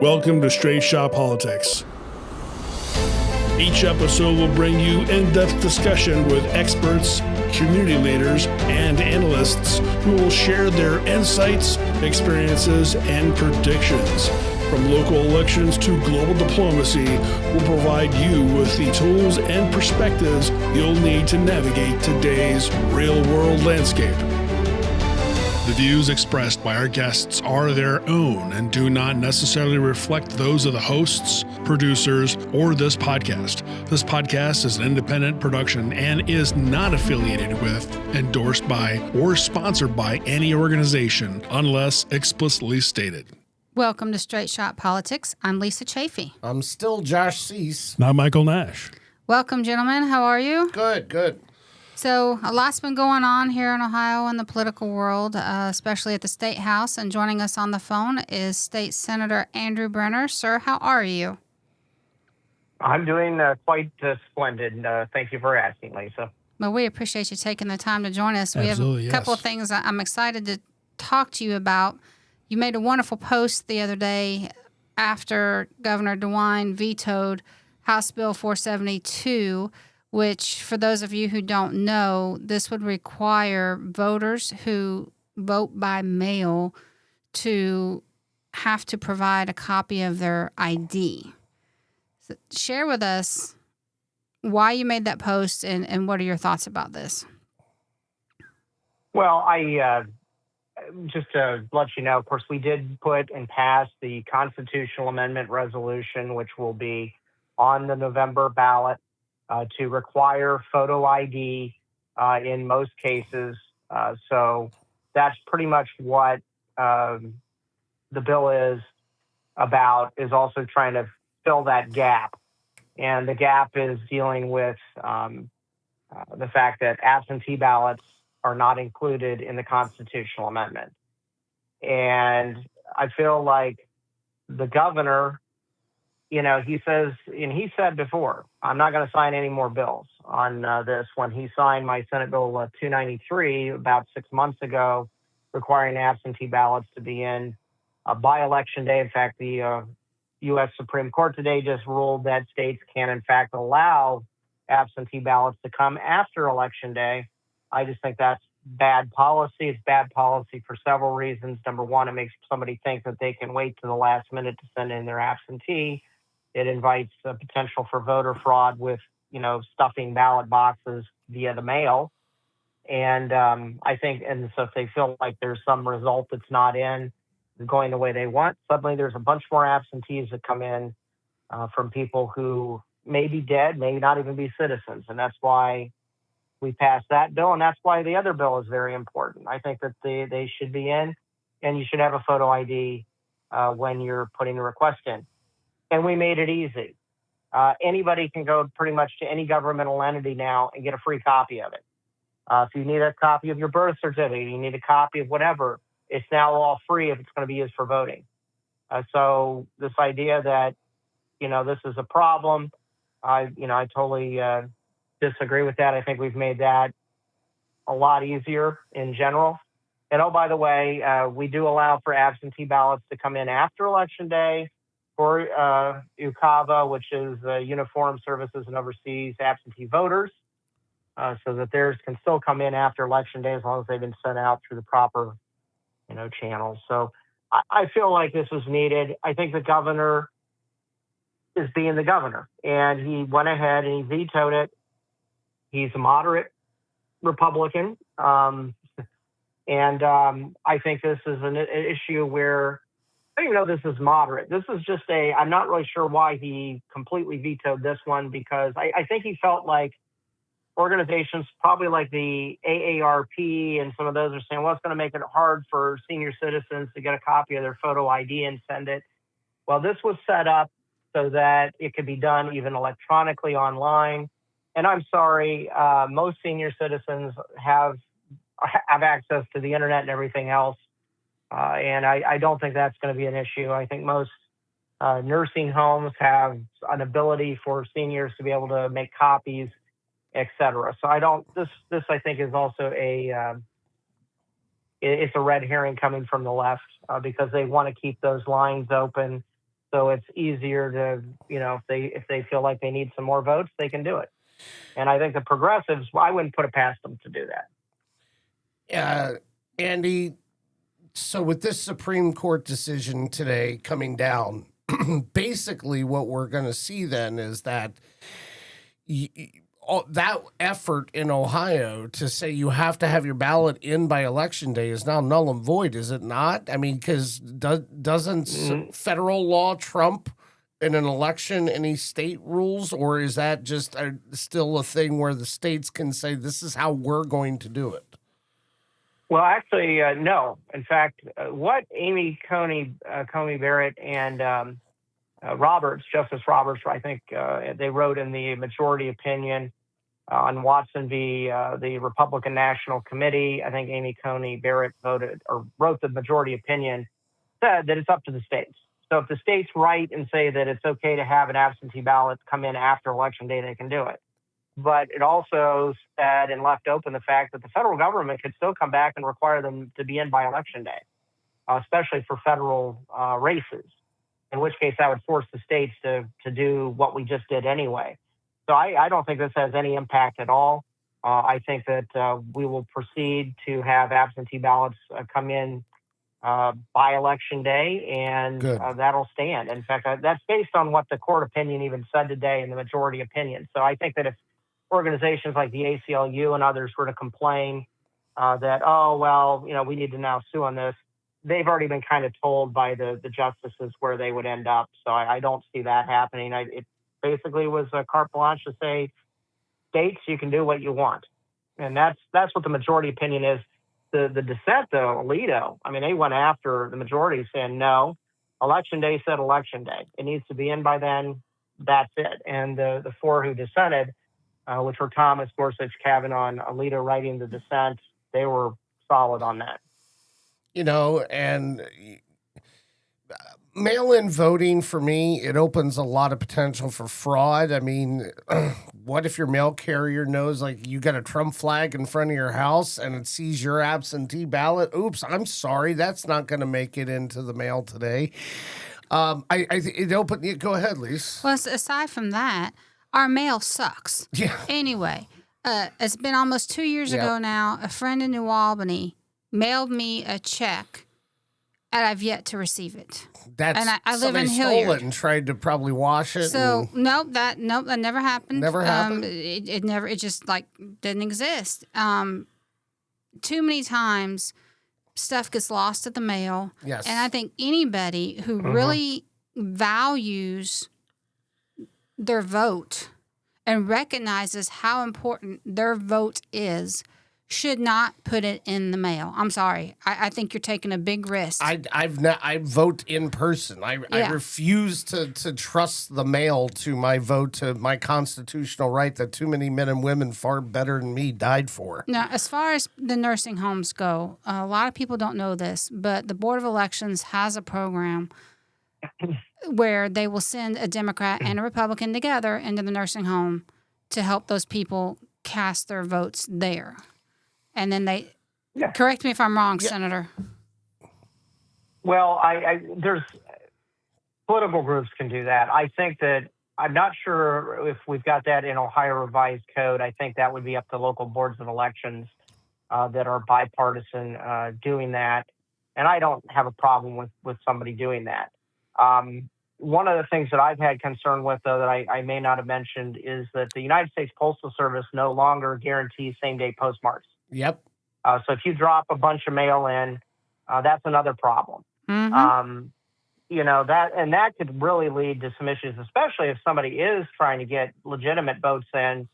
Welcome to Straight Shot Politics. Each episode will bring you in-depth discussion with experts, community leaders, and analysts who will share their insights, experiences, and predictions. From local elections to global diplomacy, we'll provide you with the tools and perspectives you'll need to navigate today's real-world landscape. The views expressed by our guests are their own and do not necessarily reflect those of the hosts, producers, or this podcast. This podcast is an independent production and is not affiliated with, endorsed by, or sponsored by any organization unless explicitly stated. Welcome to Straight Shot Politics. I'm Lisa Chafee. I'm still Josh Cease. Not Michael Nash. Welcome, gentlemen. How are you? Good. So a lot's been going on here in Ohio in the political world, especially at the State House. And joining us on the phone is State Senator Andrew Brenner. Sir, how are you? I'm doing quite splendid. Thank you for asking, Lisa. Well, we appreciate you taking the time to join us. Absolutely, we have a couple of things I'm excited to talk to you about. You made a wonderful post the other day after Governor DeWine vetoed House Bill 472, which, for those of you who don't know, this would require voters who vote by mail to have to provide a copy of their ID. So share with us why you made that post and what are your thoughts about this? Well, I just to let you know, of course, we did put and pass the constitutional amendment resolution, which will be on the November ballot. To require photo ID in most cases. So that's pretty much what the bill is about, is also trying to fill that gap. And the gap is dealing with the fact that absentee ballots are not included in the constitutional amendment. And I feel like the governor, he says, and he said before, I'm not going to sign any more bills on this. When he signed my Senate Bill 293 about 6 months ago, requiring absentee ballots to be in by Election Day. In fact, the U.S. Supreme Court today just ruled that states can, in fact, allow absentee ballots to come after Election Day. I just think that's bad policy. It's bad policy for several reasons. Number one, it makes somebody think that they can wait to the last minute to send in their absentee. It invites the potential for voter fraud with, stuffing ballot boxes via the mail. And I think, and so if they feel like there's some result that's not going the way they want, suddenly there's a bunch more absentees that come in from people who may be dead, may not even be citizens. And that's why we passed that bill. And that's why the other bill is very important. I think that they should be in, and you should have a photo ID when you're putting a request in. And we made it easy. Anybody can go pretty much to any governmental entity now and get a free copy of it. If you need a copy of your birth certificate, you need a copy of whatever, it's now all free if it's going to be used for voting. So this idea that, this is a problem, I totally disagree with that. I think we've made that a lot easier in general. And, oh, by the way, we do allow for absentee ballots to come in after Election Day, for UCAVA, which is Uniformed Services and Overseas Absentee Voters, so that theirs can still come in after Election Day as long as they've been sent out through the proper, channels. So I feel like this was needed. I think the governor is being the governor, and he went ahead and he vetoed it. He's a moderate Republican, and I think this is an issue where I don't even know this is moderate. This is just I'm not really sure why he completely vetoed this one, because I think he felt like organizations probably like the AARP and some of those are saying, well, it's going to make it hard for senior citizens to get a copy of their photo ID and send it. Well, this was set up so that it could be done even electronically online. And I'm sorry, most senior citizens have access to the internet and everything else. And I don't think that's going to be an issue. I think most nursing homes have an ability for seniors to be able to make copies, et cetera. So this I think is also it's a red herring coming from the left because they want to keep those lines open So it's easier to, if they feel like they need some more votes, they can do it. And I think the progressives, I wouldn't put it past them to do that. Andy, so with this Supreme Court decision today coming down, basically what we're going to see then is that that effort in Ohio to say you have to have your ballot in by election day is now null and void, is it not? I mean, because doesn't federal law trump in an election any state rules, or is that just still a thing where the states can say this is how we're going to do it? Well, actually, no. In fact, what Amy Coney Barrett and Justice Roberts, I think they wrote in the majority opinion on Watson v. The Republican National Committee. I think Amy Coney Barrett wrote the majority opinion, said that it's up to the states. So if the states write and say that it's okay to have an absentee ballot come in after Election Day, they can do it. But it also said and left open the fact that the federal government could still come back and require them to be in by Election Day, especially for federal races, in which case that would force the states to do what we just did anyway. So I don't think this has any impact at all. I think that we will proceed to have absentee ballots come in by Election Day, and that'll stand. In fact, that's based on what the court opinion even said today in the majority opinion. So I think that if organizations like the ACLU and others were to complain that, we need to now sue on this, they've already been kind of told by the justices where they would end up. So I don't see that happening. It basically was a carte blanche to say, states, you can do what you want. And that's what the majority opinion is. The dissent, though, Alito, they went after the majority saying, no, Election Day said Election Day. It needs to be in by then. That's it. And the four who dissented, which were Thomas, Gorsuch, Kavanaugh, and Alito writing the dissent, they were solid on that. And mail-in voting, for me, it opens a lot of potential for fraud. What if your mail carrier knows, you got a Trump flag in front of your house and it sees your absentee ballot? Oops, I'm sorry, that's not going to make it into the mail today. Go ahead, Lise. Well, aside from that, our mail sucks. Yeah. Anyway, it's been almost 2 years ago now. A friend in New Albany mailed me a check, and I've yet to receive it. I live in Hilliard. Stole it and tried to probably wash it. So that never happened. Never happened. It just didn't exist. Too many times, stuff gets lost at the mail. Yes. And I think anybody who really values their vote and recognizes how important their vote is should not put it in the mail. I'm sorry. I think you're taking a big risk. I vote in person. I refuse to trust the mail to my vote, to my constitutional right that too many men and women far better than me died for. Now, as far as the nursing homes go, a lot of people don't know this, but the Board of Elections has a program where they will send a Democrat and a Republican together into the nursing home to help those people cast their votes there. And then correct me if I'm wrong, Senator. Well, there's political groups can do that. I think that I'm not sure if we've got that in Ohio Revised Code. I think that would be up to local boards of elections that are bipartisan doing that. And I don't have a problem with somebody doing that. One of the things that I've had concern with, though, that I may not have mentioned is that the United States Postal Service no longer guarantees same-day postmarks. Yep. So if you drop a bunch of mail in, that's another problem. Mm-hmm. That could really lead to some issues, especially if somebody is trying to get legitimate votes in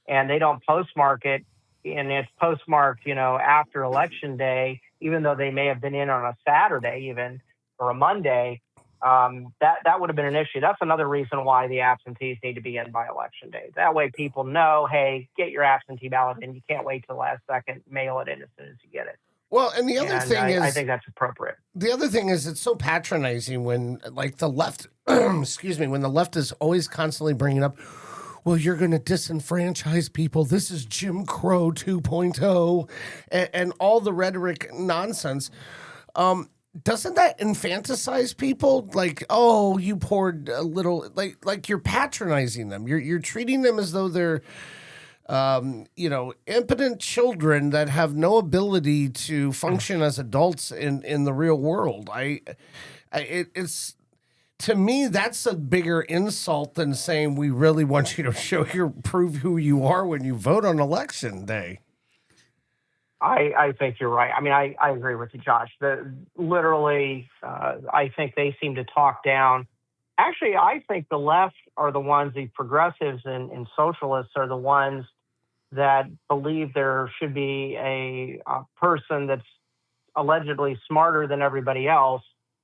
and they don't postmark it, and it's postmarked, after Election Day, even though they may have been in on a Saturday even or a Monday. That would have been an issue. That's another reason why the absentees need to be in by Election Day. That way people know, hey, get your absentee ballot in. You can't wait till the last second, mail it in as soon as you get it. Well, and the other thing is, I think that's appropriate. The other thing is, it's so patronizing when, the left, when the left is always constantly bringing up, well, you're going to disenfranchise people. This is Jim Crow 2.0 and all the rhetoric nonsense. doesn't that infantilize people? Like, oh, you poured a little, like you're patronizing them. You're treating them as though they're, impotent children that have no ability to function as adults in the real world. It's to me that's a bigger insult than saying we really want you to prove who you are when you vote on election day. I think you're right. I mean, I agree with you, Josh. I think they seem to talk down. Actually, I think the left are the ones, the progressives and socialists are the ones that believe there should be a person that's allegedly smarter than everybody else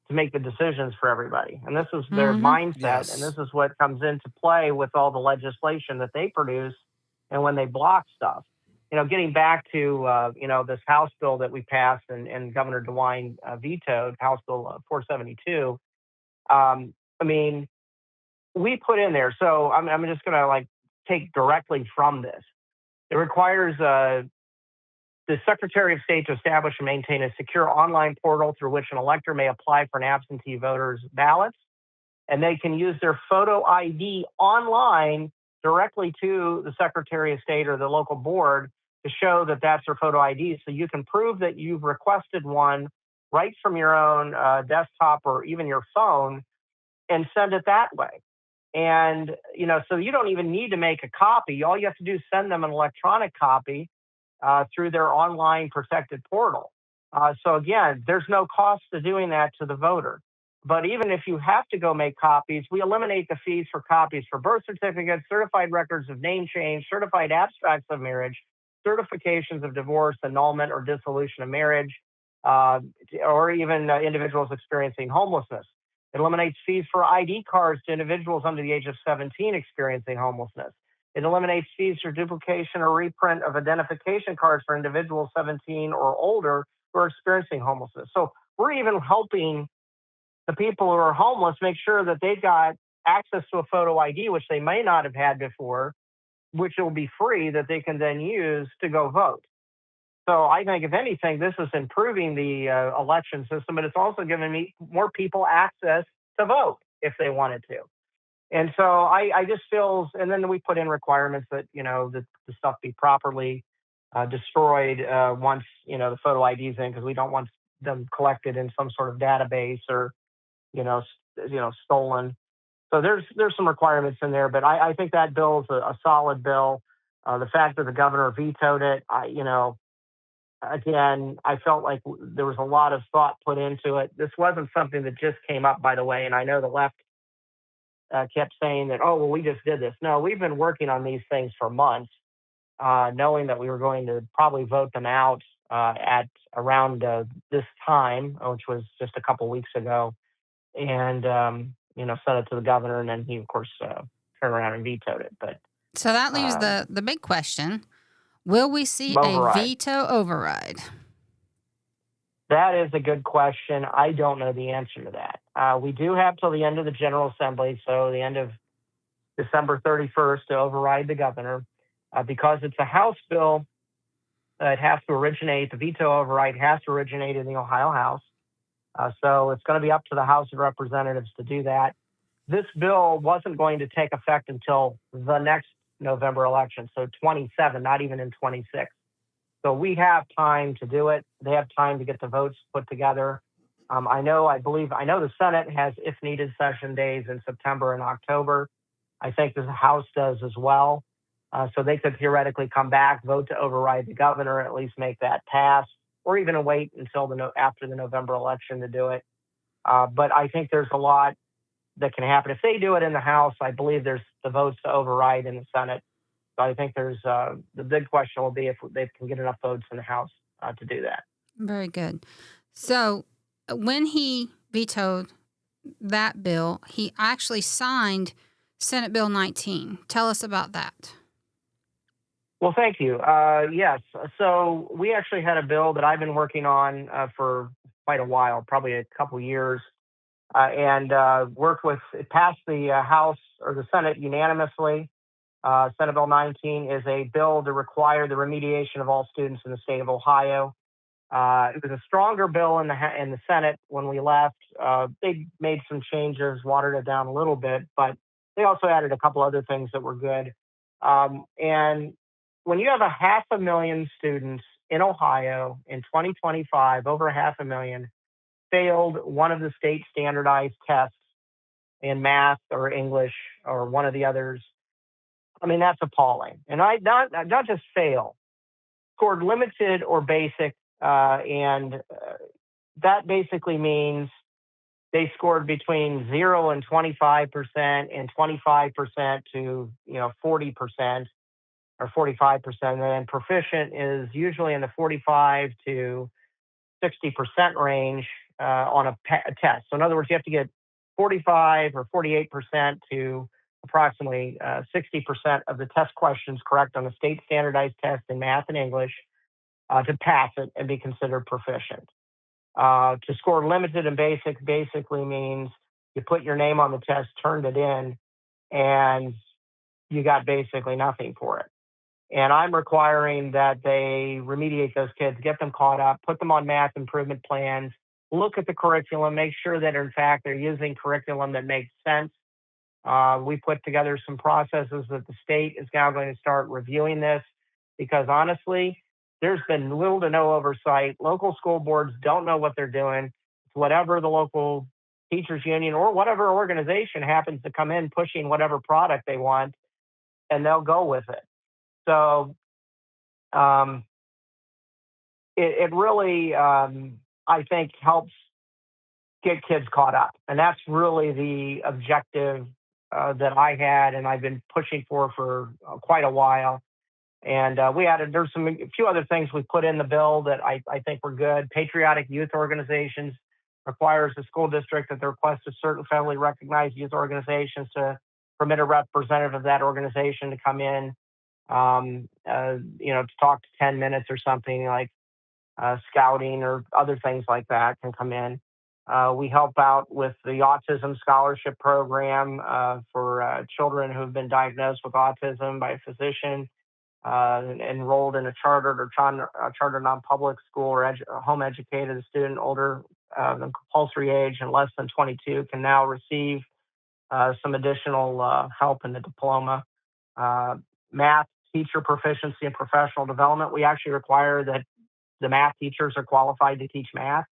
to make the decisions for everybody. And this is their mindset. Yes. And this is what comes into play with all the legislation that they produce and when they block stuff. Getting back to, this House bill that we passed and Governor DeWine vetoed, House Bill 472. We put in there. So I'm just going to take directly from this. It requires the Secretary of State to establish and maintain a secure online portal through which an elector may apply for an absentee voter's ballots. And they can use their photo ID online directly to the Secretary of State or the local board to show that that's their photo ID. So you can prove that you've requested one right from your own desktop or even your phone and send it that way. And, so you don't even need to make a copy. All you have to do is send them an electronic copy through their online protected portal. So again, there's no cost to doing that to the voter. But even if you have to go make copies, we eliminate the fees for copies for birth certificates, certified records of name change, certified abstracts of marriage, certifications of divorce, annulment, or dissolution of marriage, or even individuals experiencing homelessness. It eliminates fees for ID cards to individuals under the age of 17 experiencing homelessness. It eliminates fees for duplication or reprint of identification cards for individuals 17 or older who are experiencing homelessness. So we're even helping the people who are homeless make sure that they've got access to a photo ID, which they may not have had before, which will be free that they can then use to go vote. So I think, if anything, this is improving the election system, but it's also giving more people access to vote if they wanted to. And so I just feel, and then we put in requirements that, the stuff be properly destroyed once, the photo ID's in, because we don't want them collected in some sort of database or, stolen. So there's some requirements in there, but I think that bill is a solid bill. The fact that the governor vetoed it, again, I felt like there was a lot of thought put into it. This wasn't something that just came up, by the way, and I know the left kept saying that, oh, well, we just did this. No, we've been working on these things for months, knowing that we were going to probably vote them out at around this time, which was just a couple weeks ago, and sent it to the governor, and then he, of course, turned around and vetoed it. But so that leaves the big question: will we see override. A veto override? That is a good question. I don't know the answer to that. We do have till the end of the General Assembly, so the end of December 31st, to override the governor. Because it's a House bill, it has to originate, the veto override has to originate in the Ohio House. So it's going to be up to the House of Representatives to do that. This bill wasn't going to take effect until the next November election, so 27, not even in 26. So we have time to do it. They have time to get the votes put together. I know the Senate has, if needed, session days in September and October. I think the House does as well. So they could theoretically come back, vote to override the governor, at least make that pass, or even wait until after the November election to do it. But I think there's a lot that can happen. If they do it in the House, I believe there's the votes to override in the Senate. So I think there's the big question will be if they can get enough votes in the House to do that. Very good. So when he vetoed that bill, he actually signed Senate Bill 19. Tell us about that. Well, thank you. Yes. So we actually had a bill that I've been working on for quite a while, probably a couple years, and worked with, it passed the House or the Senate unanimously. Senate Bill 19 is a bill to require the remediation of all students in the state of Ohio. It was a stronger bill in the Senate when we left. They made some changes, watered it down a little bit, but they also added a couple other things that were good. And when you have 500,000 students in Ohio in 2025, over 500,000 failed one of the state standardized tests in math or English or one of the others, I mean, that's appalling. And not just fail, scored limited or basic, and that basically means they scored between 0 and 25% and 25% to 40% or 45%. And then proficient is usually in the 45 to 60% range on a test. So in other words, you have to get 45 or 48% to approximately 60% of the test questions correct on a state standardized test in math and English to pass it and be considered proficient. To score limited and basic basically means you put your name on the test, turned it in, and you got basically nothing for it. And I'm requiring that they remediate those kids, get them caught up, put them on math improvement plans, look at the curriculum, make sure that in fact they're using curriculum that makes sense. We put together some processes that the state is now going to start reviewing this because honestly, there's been little to no oversight. Local school boards don't know what they're doing. It's whatever the local teachers union or whatever organization happens to come in pushing whatever product they want, and they'll go with it. So it really, I think, helps get kids caught up. And that's really the objective that I had and I've been pushing for quite a while. And there's a few other things we put in the bill that I think were good. Patriotic youth organizations requires the school district that they request a certain federally recognized youth organizations to permit a representative of that organization to come in, to talk to 10 minutes or something like scouting or other things like that can come in. We help out with the autism scholarship program for children who have been diagnosed with autism by a physician, enrolled in a chartered or charter non-public school or home educated. A student older than compulsory age and less than 22 can now receive some additional help in the diploma. Math teacher proficiency and professional development. We actually require that the math teachers are qualified to teach math.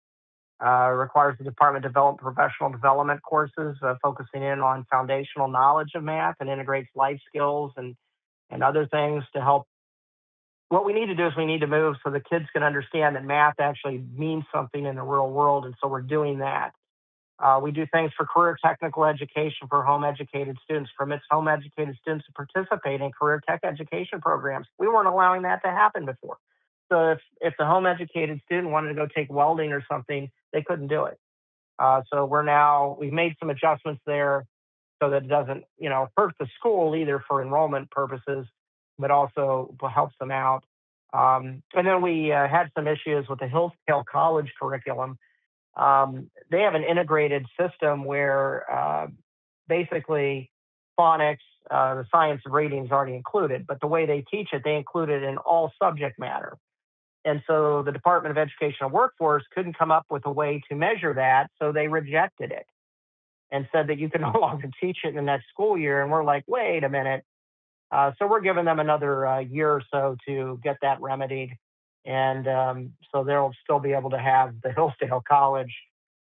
Requires the department to develop professional development courses focusing in on foundational knowledge of math and integrates life skills and other things to help. What we need to do is we need to move so the kids can understand that math actually means something in the real world, and so we're doing that. We do things for career technical education for home educated students, permits home educated students to participate in career tech education programs. We weren't allowing that to happen before. So if the home educated student wanted to go take welding or something, they couldn't do it. So we've made some adjustments there so that it doesn't, hurt the school either for enrollment purposes, but also helps them out. And then we had some issues with the Hillsdale College curriculum. They have an integrated system where basically phonics, the science of reading is already included, but the way they teach it, they include it in all subject matter. And so the Department of Education and Workforce couldn't come up with a way to measure that, so they rejected it and said that you can no longer teach it in the next school year. And we're like, wait a minute. So we're giving them another year or so to get that remedied. And so they'll still be able to have the Hillsdale College,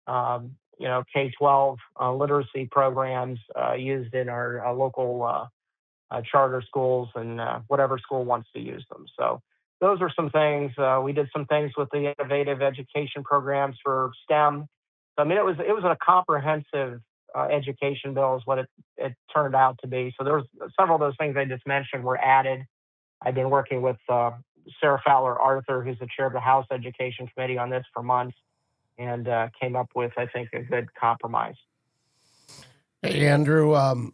K-12 literacy programs used in our local charter schools and whatever school wants to use them. So those are some things. We did some things with the innovative education programs for STEM. I mean, it was a comprehensive education bill is what it turned out to be. So there was several of those things I just mentioned were added. I've been working with Sarah Fowler Arthur, who's the chair of the House Education Committee on this for months, and came up with, I think, a good compromise. Hey, Andrew,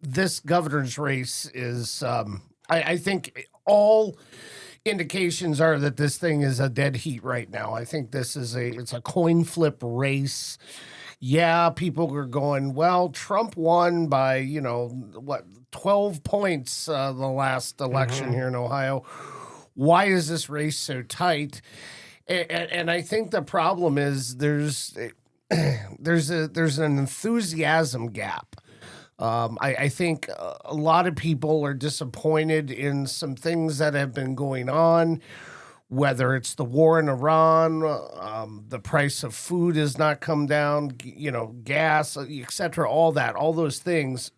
this governor's race is, I think all indications are that this thing is a dead heat right now. I think this is it's a coin flip race. Yeah, people are going, well, Trump won by, 12 points the last election here in Ohio. Why is this race so tight? And I think the problem is there's an enthusiasm gap. I think a lot of people are disappointed in some things that have been going on, whether it's the war in Iran, the price of food has not come down, gas, etc., all those things.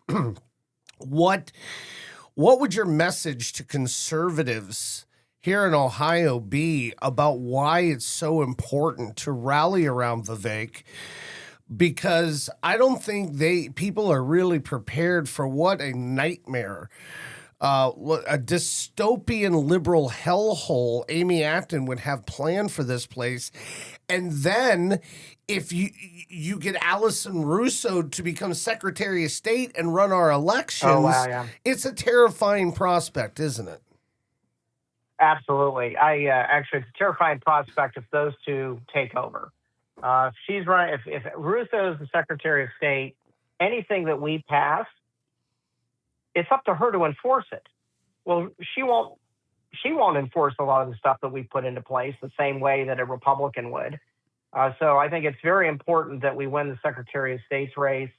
What would your message to conservatives here in Ohio be about why it's so important to rally around Vivek? Because I don't think people are really prepared for what a nightmare, a dystopian liberal hellhole Amy Acton would have planned for this place. And then if you get Allison Russo to become Secretary of State and run our elections, Oh, wow, yeah. It's a terrifying prospect, isn't it? Absolutely. Actually, it's a terrifying prospect if those two take over. If she's running, if Russo is the Secretary of State, anything that we pass, it's up to her to enforce it. Well, she won't enforce a lot of the stuff that we put into place the same way that a Republican would. So I think it's very important that we win the Secretary of State's race.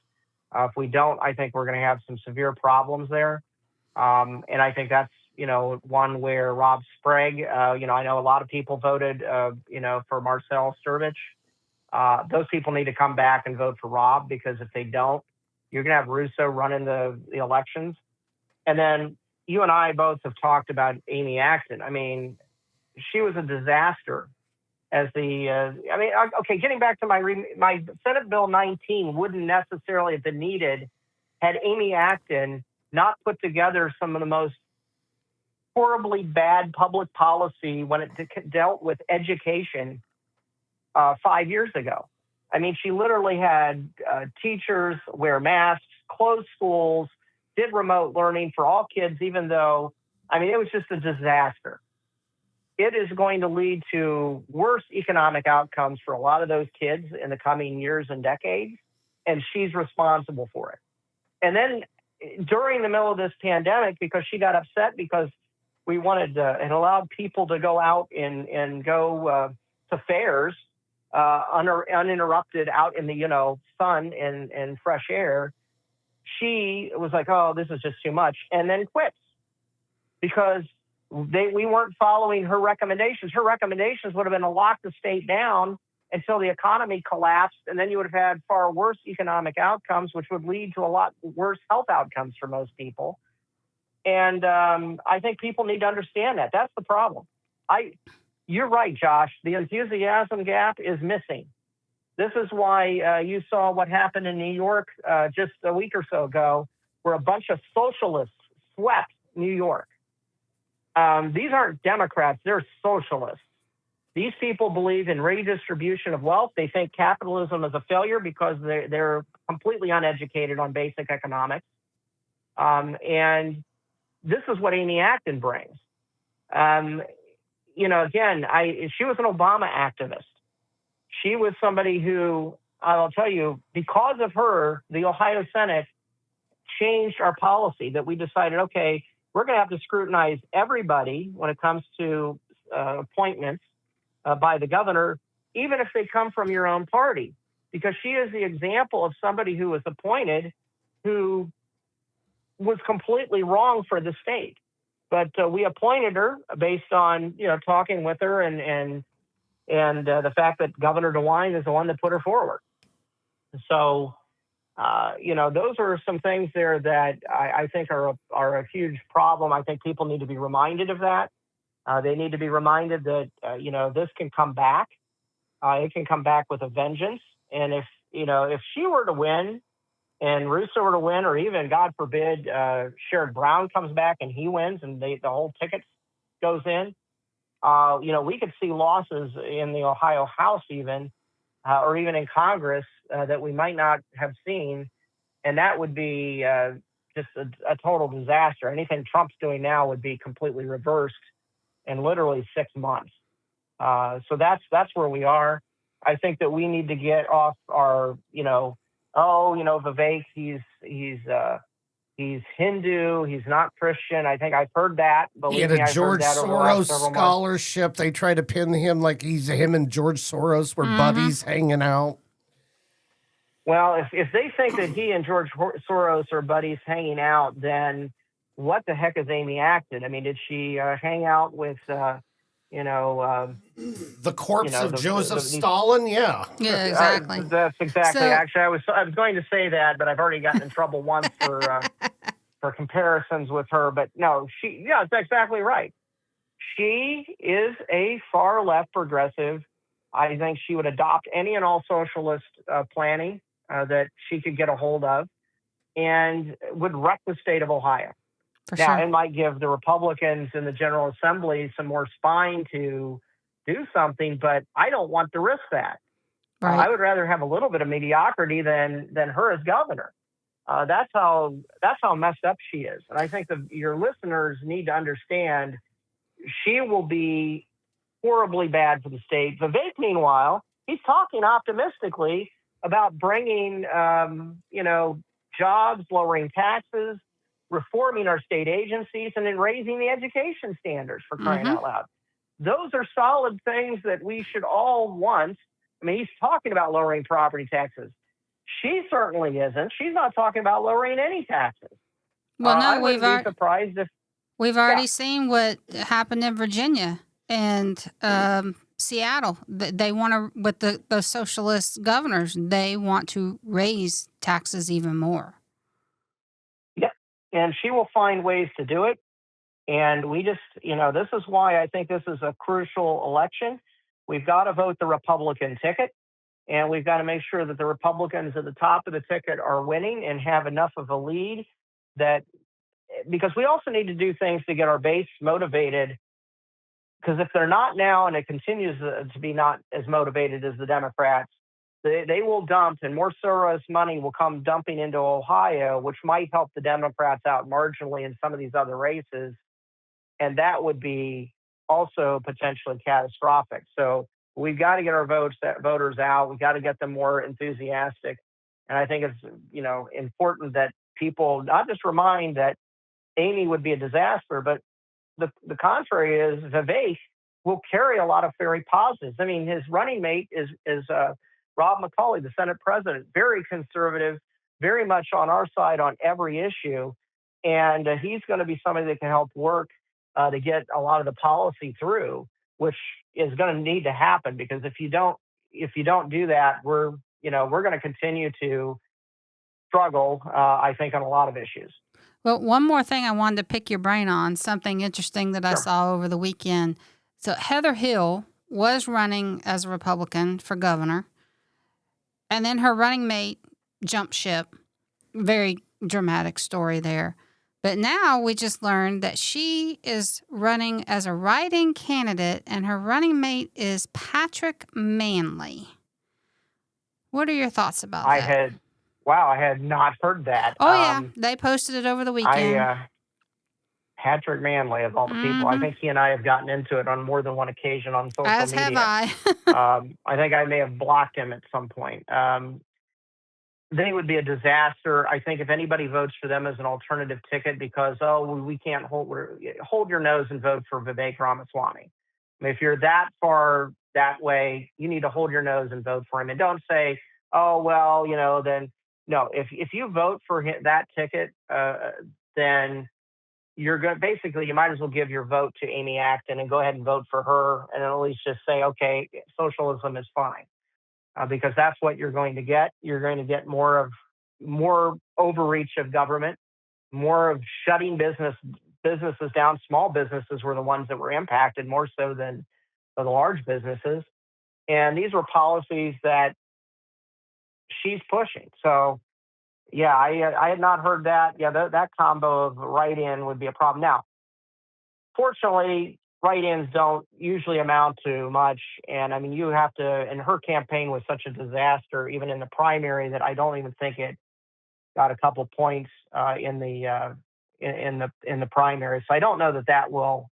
If we don't, I think we're going to have some severe problems there. And I think that's, one where Rob Sprague, I know a lot of people voted, for Marcel Sturvich. Those people need to come back and vote for Rob, because if they don't, you're going to have Russo running the elections. And then you and I both have talked about Amy Acton. I mean, she was a disaster as getting back to my Senate Bill 19 wouldn't necessarily have been needed had Amy Acton not put together some of the most horribly bad public policy when it dealt with education 5 years ago. I mean, she literally had teachers wear masks, closed schools, did remote learning for all kids, even though, it was just a disaster. It is going to lead to worse economic outcomes for a lot of those kids in the coming years and decades, and she's responsible for it. And then during the middle of this pandemic, because she got upset because we wanted and allowed people to go out and go to fairs uninterrupted out in the sun and fresh air, she was like, oh, this is just too much, and then quits because we weren't following her recommendations. Her recommendations would have been to lock the state down until the economy collapsed, and then you would have had far worse economic outcomes, which would lead to a lot worse health outcomes for most people. And I think people need to understand that. That's the problem. You're right, Josh. The enthusiasm gap is missing. This is why you saw what happened in New York just a week or so ago, where a bunch of socialists swept New York. These aren't Democrats, they're socialists. These people believe in redistribution of wealth. They think capitalism is a failure because they're completely uneducated on basic economics. And this is what Amy Acton brings. Again, she was an Obama activist. She was somebody who, I'll tell you, because of her, the Ohio Senate changed our policy that we decided, okay, we're going to have to scrutinize everybody when it comes to appointments by the governor, even if they come from your own party, because she is the example of somebody who was appointed who was completely wrong for the state. But we appointed her based on, talking with her and the fact that Governor DeWine is the one that put her forward. So, those are some things there that I think are a huge problem. I think people need to be reminded of that. They need to be reminded that, this can come back. It can come back with a vengeance. And if she were to win and Russo were to win, or even, God forbid, Sherrod Brown comes back and he wins and the whole ticket goes in, we could see losses in the Ohio House even, or even in Congress that we might not have seen. And that would be just a total disaster. Anything Trump's doing now would be completely reversed in literally 6 months. So that's where we are. I think that we need to get off our, Vivek, he's He's Hindu. He's not Christian. I think I've heard that. He Believe had me, a I've heard George that over the last Soros several months. scholarship. They try to pin him like him and George Soros were buddies hanging out. Well, if they think that he and George Soros are buddies hanging out, then what the heck is Amy Acton? I mean, did she hang out with, The corpse of Joseph Stalin? Yeah. Yeah, exactly. That's exactly. So- Actually, I was going to say that, but I've already gotten in trouble once for comparisons with her. But no, that's exactly right. She is a far left progressive. I think she would adopt any and all socialist planning that she could get a hold of, and would wreck the state of Ohio. Now, it might give the Republicans in the General Assembly some more spine to do something, but I don't want to risk that. Right. I would rather have a little bit of mediocrity than her as governor. That's how messed up she is. And I think your listeners need to understand she will be horribly bad for the state. Vivek, meanwhile, he's talking optimistically about bringing, jobs, lowering taxes, reforming our state agencies, and then raising the education standards, for crying out loud. Those are solid things that we should all want. I mean, he's talking about lowering property taxes. She certainly isn't. She's not talking about lowering any taxes. Well, no, I wouldn't be surprised if we've already seen what happened in Virginia and Seattle. They want to, with the socialist governors, they want to raise taxes even more. Yep. And she will find ways to do it. And we just, this is why I think this is a crucial election. We've got to vote the Republican ticket, and we've got to make sure that the Republicans at the top of the ticket are winning and have enough of a lead because we also need to do things to get our base motivated. Because if they're not now, and it continues to be not as motivated as the Democrats, they will dump, and more Soros money will come dumping into Ohio, which might help the Democrats out marginally in some of these other races. And that would be also potentially catastrophic. So we've got to get our voters out. We've got to get them more enthusiastic. And I think it's, important that people not just remind that Amy would be a disaster, but the contrary is Vivek will carry a lot of very positives. I mean, his running mate is Rob McCauley, the Senate president, very conservative, very much on our side on every issue. And he's going to be somebody that can help work to get a lot of the policy through, which is going to need to happen, because if you don't do that, we're going to continue to struggle, I think, on a lot of issues. Well, one more thing I wanted to pick your brain on, something interesting that I saw over the weekend. So Heather Hill was running as a Republican for governor, and then her running mate jumped ship. Very dramatic story there. But now we just learned that she is running as a write-in candidate, and her running mate is Patrick Manley. What are your thoughts about that? I had not heard that. Oh, yeah. They posted it over the weekend. Patrick Manley, of all the people, I think he and I have gotten into it on more than one occasion on social media. As have I. I think I may have blocked him at some point. They would be a disaster. I think if anybody votes for them as an alternative ticket because, we can't hold your nose and vote for Vivek Ramaswamy. I mean, if you're that far that way, you need to hold your nose and vote for him. And don't say, then no. If you vote for that ticket, then you're going basically, you might as well give your vote to Amy Acton and go ahead and vote for her, and at least just say, okay, socialism is fine. Because that's what you're going to get. You're going to get more overreach of government, more of shutting businesses down. Small businesses were the ones that were impacted more so than the large businesses. And these were policies that she's pushing. So, yeah, I had not heard that. Yeah, that combo of write-in would be a problem. Now, fortunately, write-ins don't usually amount to much. And I mean, you have to, and her campaign was such a disaster, even in the primary, that I don't even think it got a couple points in the primary. So I don't know that will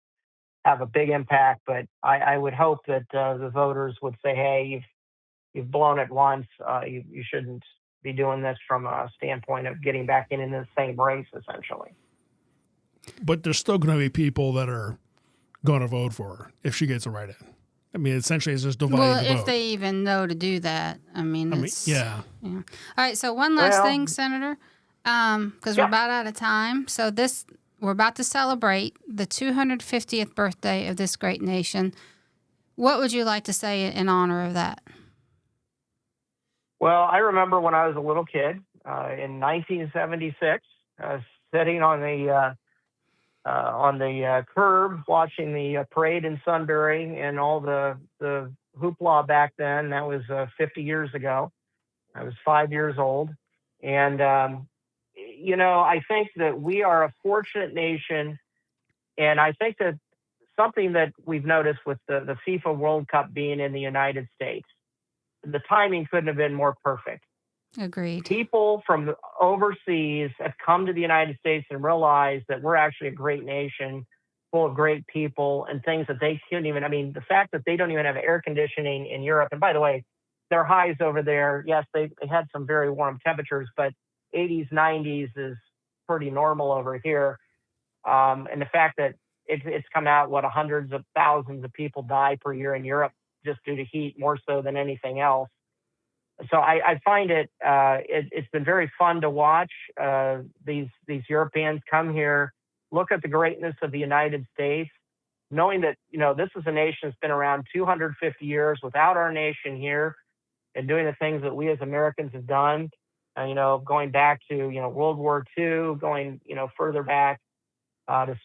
have a big impact, but I would hope that the voters would say, hey, you've blown it once. You shouldn't be doing this from a standpoint of getting back in the same race, essentially. But there's still going to be people that are going to vote for her if she gets a write-in. I mean, essentially, it's just dividing the vote. Well, if they even know to do that. I mean, yeah. All right, so one last thing, Senator, because we're about out of time. So we're about to celebrate the 250th birthday of this great nation. What would you like to say in honor of that? Well, I remember when I was a little kid in 1976, sitting on the curb watching the parade in Sunbury and all the hoopla back then. That was 50 years ago. I was 5 years old. And, I think that we are a fortunate nation. And I think that something that we've noticed with the FIFA World Cup being in the United States, the timing couldn't have been more perfect. Agreed. People from overseas have come to the United States and realized that we're actually a great nation full of great people and things that they couldn't even, the fact that they don't even have air conditioning in Europe. And by the way, their highs over there, yes, they had some very warm temperatures, but 80s, 90s is pretty normal over here. And the fact that it's come out, hundreds of thousands of people die per year in Europe just due to heat, more so than anything else. So I find it's been very fun to watch these Europeans come here, look at the greatness of the United States, knowing that, this is a nation that's been around 250 years without our nation here and doing the things that we as Americans have done, going back to, World War II, going, further back to,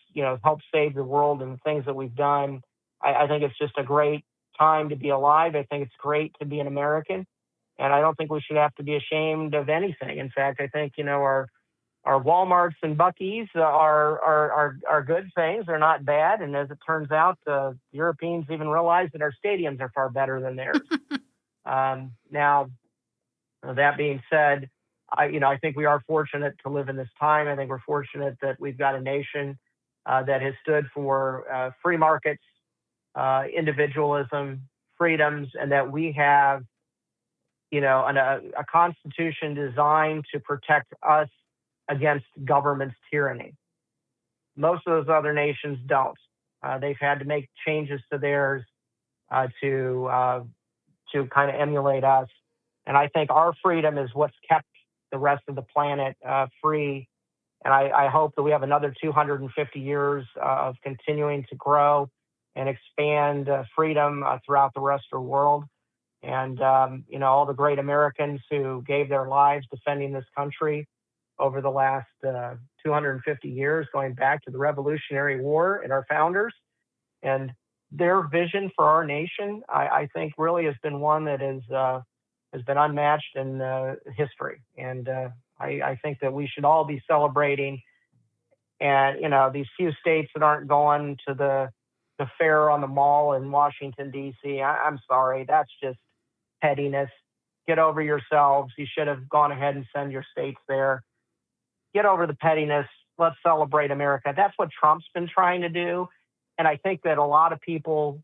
help save the world and the things that we've done. I think it's just a great time to be alive. I think it's great to be an American. And I don't think we should have to be ashamed of anything. In fact, I think, our Walmarts and Buc-ee's are good things. They're not bad. And as it turns out, Europeans even realize that our stadiums are far better than theirs. Now, that being said, I think we are fortunate to live in this time. I think we're fortunate that we've got a nation that has stood for free markets, individualism, freedoms, and that we have a constitution designed to protect us against government's tyranny. Most of those other nations don't. They've had to make changes to theirs to kind of emulate us. And I think our freedom is what's kept the rest of the planet free. And I hope that we have another 250 years of continuing to grow and expand freedom throughout the rest of the world. And, all the great Americans who gave their lives defending this country over the last 250 years, going back to the Revolutionary War and our founders. And their vision for our nation, I think, really has been one that has been unmatched in history. And I think that we should all be celebrating. And, these few states that aren't going to the fair on the mall in Washington, D.C., I'm sorry, that's just pettiness. Get over yourselves. You should have gone ahead and send your states there. Get over the pettiness. Let's celebrate America. That's what Trump's been trying to do. And I think that a lot of people,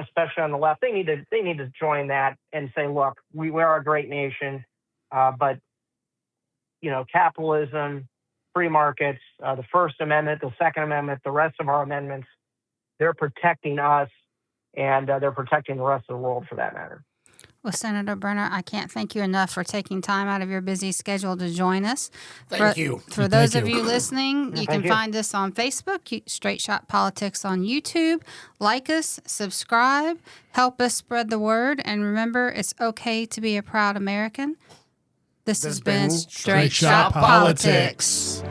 especially on the left, they need to join that and say, look, we are a great nation, but capitalism, free markets, the First Amendment, the Second Amendment, the rest of our amendments, they're protecting us, and they're protecting the rest of the world for that matter. Well, Senator Brenner, I can't thank you enough for taking time out of your busy schedule to join us. Thank you. For those of you listening, you can find us on Facebook, Straight Shot Politics on YouTube. Like us, subscribe, help us spread the word, and remember, it's okay to be a proud American. This has been Straight Shot Politics.